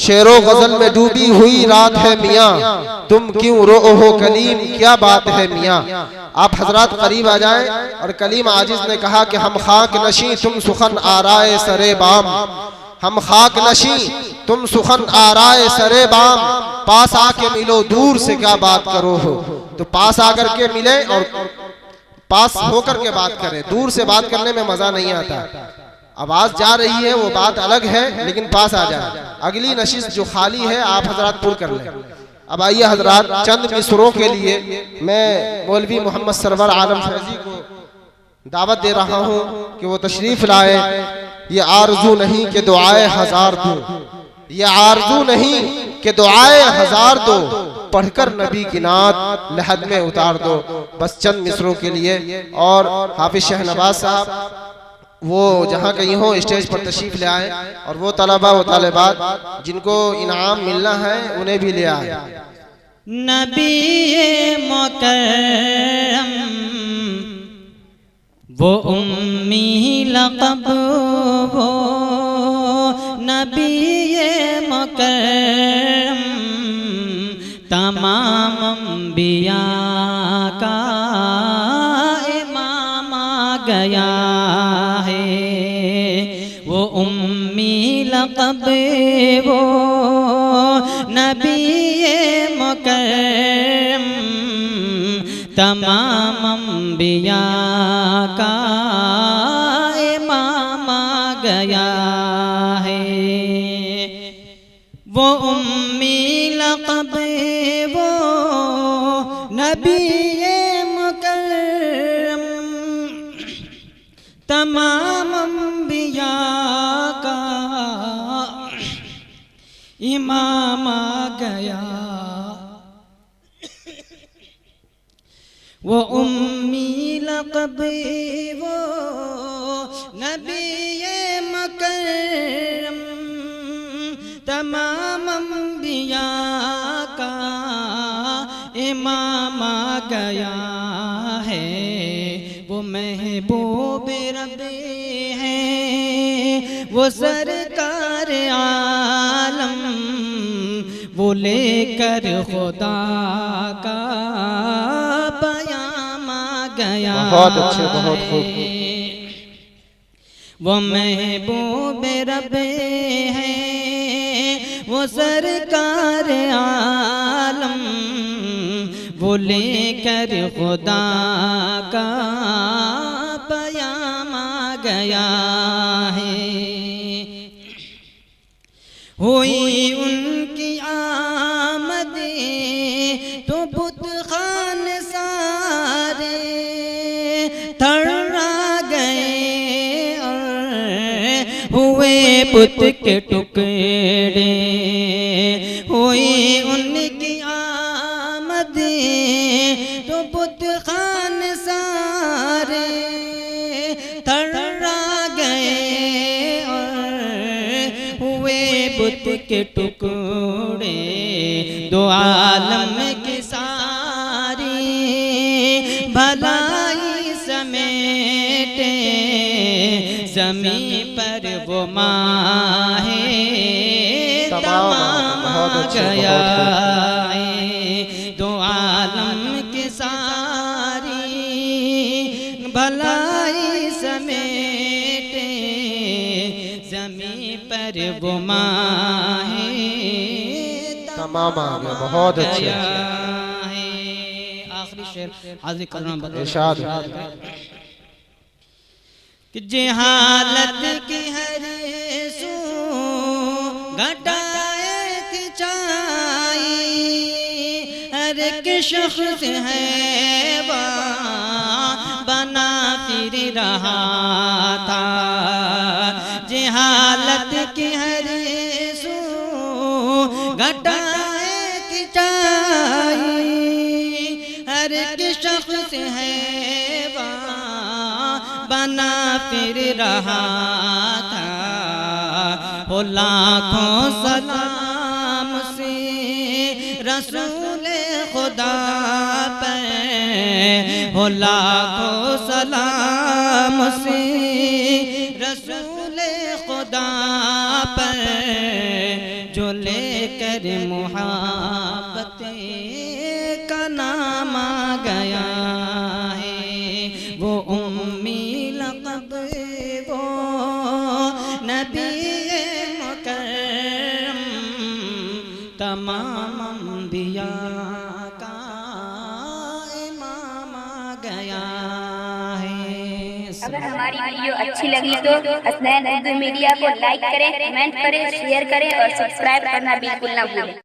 शेरो गजल में डूबी हुई रात है मियाँ, तुम क्यों रो हो कलीम, क्या बात है मियाँ। आप हजरात करीब आ जाएं। और कलीम आजिज ने कहा कि हम खाक नशी तुम सुखन आराए सरे बाम, हम खाक नशी तुम सुखन आराए सरे बाम, पास आके मिलो दूर से क्या बात करो हो। तो पास आकर के मिले और पास होकर के बात करें, दूर से बात करने में मजा नहीं आता। आवाज जा रही है वो बात अलग है, लेकिन पास आ जाए। अगली नशिस्त जो खाली है आप हजरात पुर कर लें। अब आइए हजरात, चंद मिसरों के लिए मैं मौलवी मोहम्मद सरवर आलम फैजी को दावत दे रहा हूँ कि वो तशरीफ लाए। ये आरजू नहीं कि दुआए हजार दो, ये आरजू नहीं कि दुआए हजार दो, पढ़कर नबी की नात लहद में उतार दो। बस चंद मिसरों के लिए। और हाफिज शहनवाज साहब वो जहाँ कहीं हो स्टेज पर तशरीफ ले आए, और वो तलबा व तालिबात जिनको इनाम मिलना है उन्हें भी ले आए। नबी मुकर्रम वो उम्मी लक़ब, वो नबी मुकर्रम तमाम अंबिया का इमाम आ गया है। वो उम्मी लक़ब वो नबी मुकर्रम तमाम अंबिया का इमाम आ गया है। वो उम्मी लक़ब वो नबी मुकर्रम तमाम अंबिया का इमाम आ गया। वो उम्मी लक़ब वो नबी मुकर्रम तमाम अंबिया का इमाम आ गया है। वो महबूब रब है, वो सरकार आलम, वो लेकर खुदा का बयान आ गया। बहुत अच्छे, बहुत खूब। वो महबूब रब है, वो सरकार आलम, वो लेकर खुदा का बयान आ गया है। हुई उनकी आमद तो बुत खान सारे थर्रा गए और हुए बुत के टुकड़े। हुई उनकी आमद तो बुत खान सारे थर्रा गए और हुए बुत के टुकड़े। दो आलम की सारी भलाई समेटे, जमीन पर वो माहे तमाम आ गया है। दो आलम की सारी भलाई समेटे, जमीन पर वो माहे तमाम आ गया। बहुत अच्छे। आखिरी शेर हाज़िर करना इरशाद कि जहालत की हर सू घटाए खिंचाई, हर एक शख्स है वहाँ बना फिर रहा था। जहालत की हर सू घटाए खिंचाई, हर एक शख्स है वहाँ बना फिर रहा था। हो लाखों सलाम से रसूल खुदा पर, हो लाखों सलाम से रसूल खुदा पर, जो लेकर मोहब्बत का नाम आ गया है। वो उम्मी लक़ब वो नबी मुकर्रम तमाम अंबिया का इमाम आ गया है। अगर हमारी वीडियो अच्छी लगी तो हसनैन उर्दू मीडिया को लाइक करें, कमेंट करें, शेयर करें और सब्सक्राइब करना बिल्कुल ना भूलें।